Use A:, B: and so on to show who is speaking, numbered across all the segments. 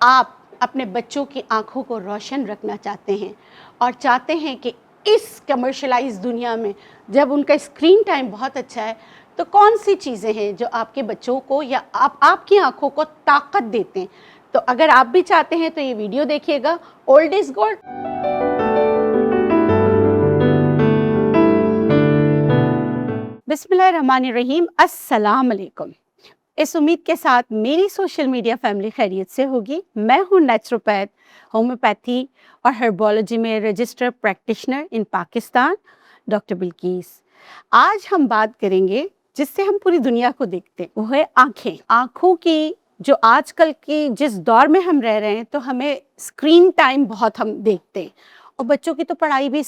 A: आप अपने बच्चों की आँखों को रोशन रखना चाहते हैं और चाहते हैं कि इस कमर्शियलाइज़ दुनिया में जब उनका स्क्रीन टाइम बहुत अच्छा है, तो कौन सी चीज़ें हैं जो आपके बच्चों को या आपकी आँखों को ताकत देते हैं? तो अगर आप भी चाहते हैं तो ये वीडियो देखिएगा। Old is gold. बिस्मिल्लाहिर्रहमानिर्रहीम, अस्सलाम वालेकुम। इस उम्मीद के साथ मेरी सोशल मीडिया फैमिली खैरियत से होगी। मैं हूँ नेचुरोपैथ, होम्योपैथी और हर्बोलॉजी में रजिस्टर्ड प्रैक्टिशनर इन पाकिस्तान, डॉक्टर बिल्किस। आज हम बात करेंगे जिससे हम पूरी दुनिया को देखते हैं, वो है आँखें। आँखों की जो आजकल की जिस दौर में हम रह रहे हैं, तो हमें स्क्रीन टाइम बहुत हम देखते हैं और बच्चों की तो पढ़ाई भी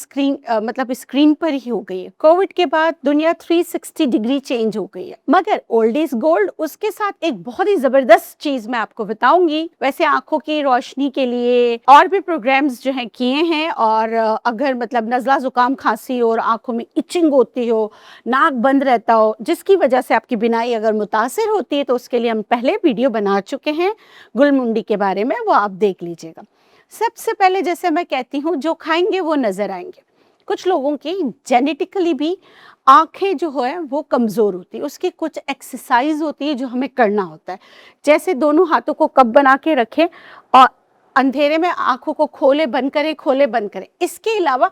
A: मतलब स्क्रीन पर ही हो गई है। कोविड के बाद दुनिया 360 डिग्री चेंज हो गई है, मगर ओल्ड इज गोल्ड। उसके साथ एक बहुत ही जबरदस्त चीज मैं आपको बताऊंगी। वैसे आंखों की रोशनी के लिए और भी प्रोग्राम्स जो हैं किए हैं, और अगर मतलब नज़ला जुकाम खांसी और आंखों में इचिंग होती हो, नाक बंद रहता हो, जिसकी वजह से आपकी बिनाई अगर मुतासिर होती है, तो उसके लिए हम पहले वीडियो बना चुके हैं गुलमुंडी के बारे में, वो आप देख लीजिएगा। सबसे पहले जैसे मैं कहती हूँ, जो खाएंगे वो नजर आएंगे। कुछ लोगों की जेनेटिकली भी आंखें जो है वो कमज़ोर होती है, उसकी कुछ एक्सरसाइज होती है जो हमें करना होता है। जैसे दोनों हाथों को कप बना के रखें और अंधेरे में आंखों को खोले बंद करें, खोले बंद करें। इसके अलावा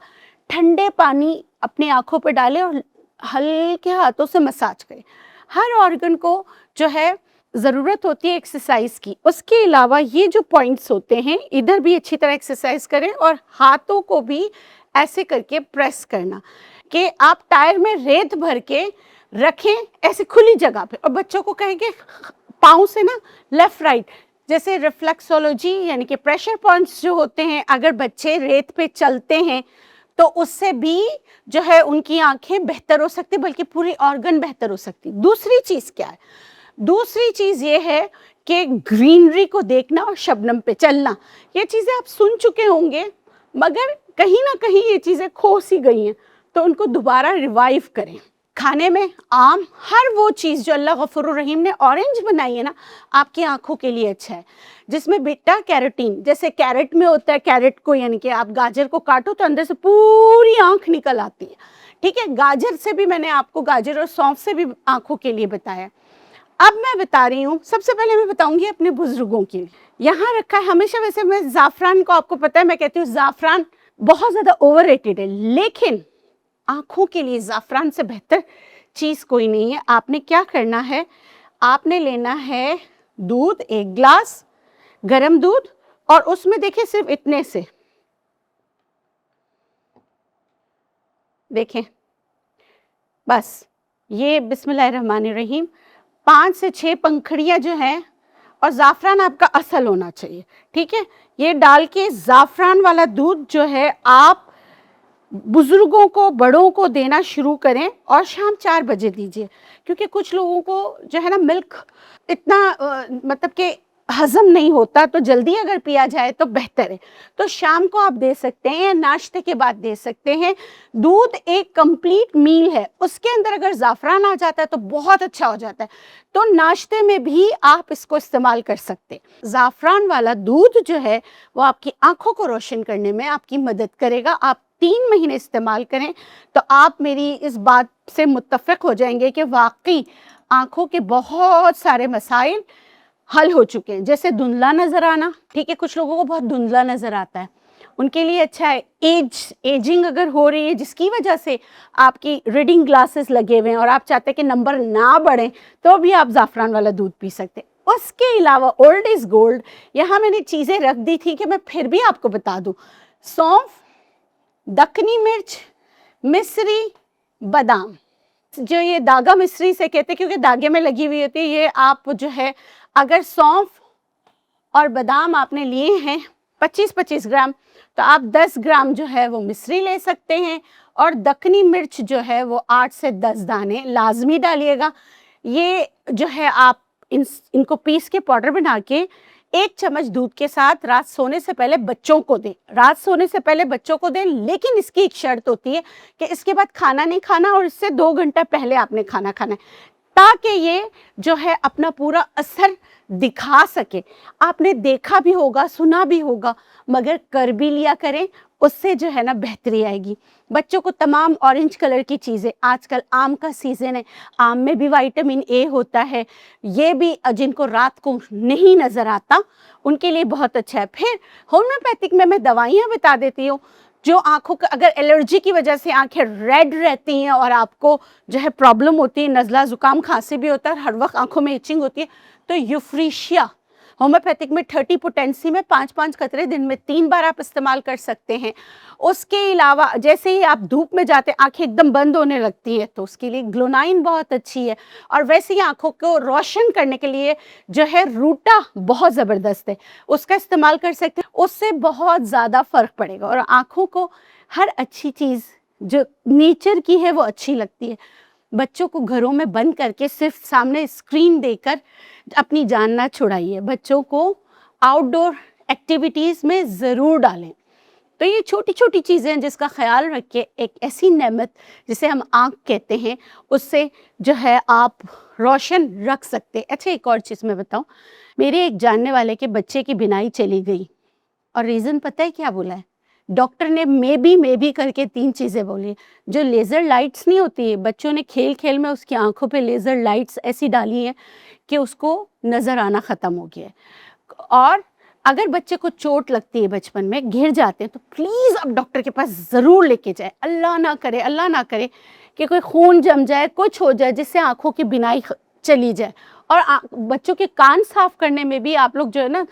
A: ठंडे पानी अपनी आंखों पर डालें और हल्के हाथों से मसाज करें। हर ऑर्गन को जो है ज़रूरत होती है एक्सरसाइज की। उसके अलावा ये जो पॉइंट्स होते हैं, इधर भी अच्छी तरह एक्सरसाइज करें और हाथों को भी ऐसे करके प्रेस करना कि आप टायर में रेत भर के रखें ऐसे खुली जगह पे, और बच्चों को कहेंगे पाँव से ना लेफ्ट राइट, जैसे रिफ्लेक्सोलॉजी यानी कि प्रेशर पॉइंट्स जो होते हैं, अगर बच्चे रेत पे चलते हैं तो उससे भी जो है उनकी आंखें बेहतर हो सकती, बल्कि पूरी ऑर्गन बेहतर हो सकती। दूसरी चीज़ क्या है? दूसरी चीज ये है कि ग्रीनरी को देखना और शबनम पे चलना। ये चीजें आप सुन चुके होंगे, मगर कहीं ना कहीं ये चीजें खो सी गई हैं, तो उनको दोबारा रिवाइव करें। खाने में आम, हर वो चीज़ जो अल्लाह गफूर रहीम ने ऑरेंज बनाई है ना, आपकी आंखों के लिए अच्छा है, जिसमें बीटा कैरोटीन, जैसे कैरेट में होता है। कैरेट को यानी कि आप गाजर को काटो तो अंदर से पूरी आंख निकल आती है। ठीक है, गाजर से भी मैंने आपको, गाजर और सौंफ से भी आंखों के लिए बताया। अब मैं बता रही हूँ, सबसे पहले मैं बताऊंगी अपने बुजुर्गों के लिए। यहाँ रखा है हमेशा, वैसे मैं ज़ाफ़रान को, आपको पता है मैं कहती हूँ ज़ाफ़रान बहुत ज़्यादा ओवररेटेड है, लेकिन आँखों के लिए ज़ाफ़रान से बेहतर चीज़ कोई नहीं है। आपने क्या करना है, आपने लेना है दूध, 1 गिलास गर्म दूध, और उसमें देखिए सिर्फ इतने से, देखें बस, ये बिस्मिल्लाहिर्रहमानिर्रहीम 5 से 6 पंखड़ियाँ जो हैं, और ज़ाफ़रान आपका असल होना चाहिए। ठीक है, ये डाल के ज़ाफ़रान वाला दूध जो है आप बुज़ुर्गों को, बड़ों को देना शुरू करें, और शाम 4 बजे दीजिए, क्योंकि कुछ लोगों को जो है ना मिल्क इतना मतलब कि हज़म नहीं होता, तो जल्दी अगर पिया जाए तो बेहतर है। तो शाम को आप दे सकते हैं या नाश्ते के बाद दे सकते हैं। दूध एक कंप्लीट मील है, उसके अंदर अगर ज़ाफ़रान आ जाता है तो बहुत अच्छा हो जाता है, तो नाश्ते में भी आप इसको इस्तेमाल कर सकते हैं। ज़ाफ़रान वाला दूध जो है वो आपकी आंखों को रोशन करने में आपकी मदद करेगा। आप 3 महीने इस्तेमाल करें तो आप मेरी इस बात से मुत्तफ़िक हो जाएंगे कि वाकई आंखों के बहुत सारे मसाइल हल हो चुके हैं। जैसे धुंधला नज़र आना, ठीक है, कुछ लोगों को बहुत धुंधला नज़र आता है, उनके लिए अच्छा है। एजिंग अगर हो रही है जिसकी वजह से आपकी रीडिंग ग्लासेस लगे हुए हैं और आप चाहते हैं कि नंबर ना बढ़ें, तो भी आप ज़ाफ़रान वाला दूध पी सकते हैं। उसके अलावा ओल्ड इज़ गोल्ड, यहाँ मैंने चीज़ें रख दी थी कि मैं फिर भी आपको बता दूँ। सौंफ, दक्कनी मिर्च, मिश्री, बादाम, जो ये दागा मिश्री से कहते हैं क्योंकि धागे में लगी हुई होती है, ये आप जो है अगर सौंफ और बादाम आपने लिए हैं 25-25 ग्राम, तो आप 10 ग्राम जो है वो मिश्री ले सकते हैं, और दक्कनी मिर्च जो है वो 8 से 10 दाने लाजमी डालिएगा। ये जो है आप इनको पीस के पाउडर बना के 1 चम्मच दूध के साथ रात सोने से पहले बच्चों को दें। रात सोने से पहले बच्चों को दें, लेकिन इसकी एक शर्त होती है कि इसके बाद खाना नहीं खाना और इससे 2 घंटा पहले आपने खाना खाना है। ताकि ये जो है अपना पूरा असर दिखा सके। आपने देखा भी होगा, सुना भी होगा, मगर कर भी लिया करें, उससे जो है ना बेहतरी आएगी। बच्चों को तमाम ऑरेंज कलर की चीज़ें, आजकल आम का सीज़न है, आम में भी विटामिन ए होता है, ये भी जिनको रात को नहीं नज़र आता उनके लिए बहुत अच्छा है। फिर होम्योपैथिक में मैं दवाइयाँ बता देती हूँ, जो आँखों का अगर एलर्जी की वजह से आँखें रेड रहती हैं और आपको जो है प्रॉब्लम होती है, नज़ला ज़ुकाम खांसी भी होता है, हर वक्त आँखों में इचिंग होती है, तो यूफ्रीशिया होम्योपैथिक में 30 पोटेंसी में 5-5 कतरे दिन में 3 बार आप इस्तेमाल कर सकते हैं। उसके अलावा जैसे ही आप धूप में जाते हैं आँखें एकदम बंद होने लगती हैं, तो उसके लिए ग्लोनाइन बहुत अच्छी है। और वैसे ही आँखों को रोशन करने के लिए जो है रूटा बहुत ज़बरदस्त है, उसका इस्तेमाल कर सकते हैं, उससे बहुत ज़्यादा फ़र्क पड़ेगा। और आँखों को हर अच्छी चीज़ जो नेचर की है वो अच्छी लगती है। बच्चों को घरों में बंद करके सिर्फ सामने स्क्रीन देकर अपनी जान ना छुड़ाइए, बच्चों को आउटडोर एक्टिविटीज़ में ज़रूर डालें। तो ये छोटी छोटी चीज़ें हैं जिसका ख्याल रख के एक ऐसी नेमत जिसे हम आँख कहते हैं, उससे जो है आप रोशन रख सकते हैं। अच्छा, एक और चीज़ मैं बताऊँ, मेरे एक जानने वाले के बच्चे की बिनाई चली गई और रीज़न पता है क्या बोला है? डॉक्टर ने मे बी करके 3 चीज़ें बोली। जो लेज़र लाइट्स नहीं होती है, बच्चों ने खेल-खेल में उसकी आँखों पे लेज़र लाइट्स ऐसी डाली हैं कि उसको नज़र आना ख़त्म हो गया है। और अगर बच्चे को चोट लगती है, बचपन में गिर जाते हैं, तो प्लीज़ आप डॉक्टर के पास ज़रूर लेके जाएँ। अल्लाह ना करे कि कोई खून जम जाए, कुछ हो जाए जिससे आँखों की बिनाई चली जाए। और बच्चों के कान साफ़ करने में भी आप लोग जो है ना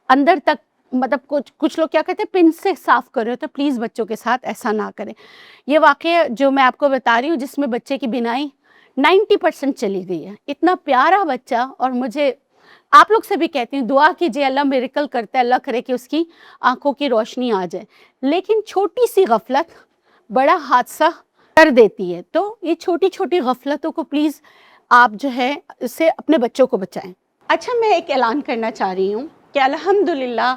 A: अंदर तक, मतलब कुछ लोग क्या कहते हैं पिन से साफ़ कर रहे हो, तो प्लीज़ बच्चों के साथ ऐसा ना करें। ये वाक़या जो मैं आपको बता रही हूँ जिसमें बच्चे की बिनाई 90% चली गई है। इतना प्यारा बच्चा, और मुझे आप लोग से भी कहती हूँ दुआ कीजिए, अल्लाह मिरेकल करता है, अल्लाह करे कि उसकी आँखों की रोशनी आ जाए। लेकिन छोटी-सी गफ़लत बड़ा हादसा कर देती है। तो ये छोटी-छोटी गफ़लतों को प्लीज़ आप जो है इससे अपने बच्चों को बचाएँ। अच्छा, मैं एक ऐलान करना चाह रही हूँ कि अल्हम्दुलिल्लाह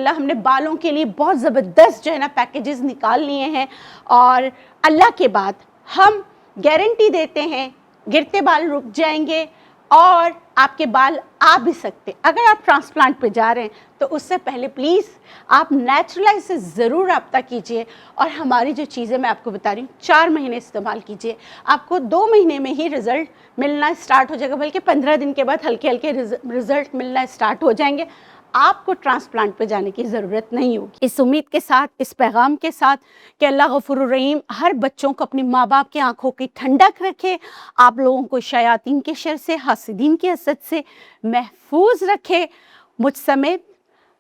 A: हमने बालों के लिए बहुत ज़बरदस्त जो है ना पैकेजेस निकाल लिए हैं, और अल्लाह के बाद हम गारंटी देते हैं गिरते बाल रुक जाएंगे और आपके बाल आ भी सकते। अगर आप ट्रांसप्लांट पे जा रहे हैं तो उससे पहले प्लीज़ आप नेचुरलाइज से ज़रूर रब्ता कीजिए, और हमारी जो चीज़ें मैं आपको बता रही हूँ 4 महीने इस्तेमाल कीजिए, आपको 2 महीने में ही रिज़ल्ट मिलना स्टार्ट हो जाएगा, बल्कि 15 दिन के बाद हल्के हल्के रिज़ल्ट मिलना स्टार्ट हो जाएंगे। आपको ट्रांसप्लांट पे जाने की ज़रूरत नहीं होगी। इस उम्मीद के साथ, इस पैगाम के साथ कि अल्लाह गफूर रहीम हर बच्चों को अपनी माँ बाप की आंखों की ठंडक रखे, आप लोगों को शयातीन के शर से, हासिदीन के हसद से महफूज रखे, मुझ समेत।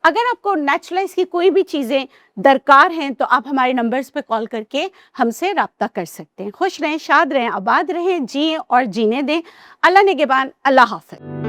A: अगर आपको नेचुरलाइज की कोई भी चीज़ें दरकार हैं तो आप हमारे नंबर्स पे कॉल करके हमसे रब्ता कर सकते हैं। खुश रहें, शाद रहें, आबाद रहें, जिएँ और जीने दें। अल्लाह निगहबान, अल्लाह हाफ़िज़।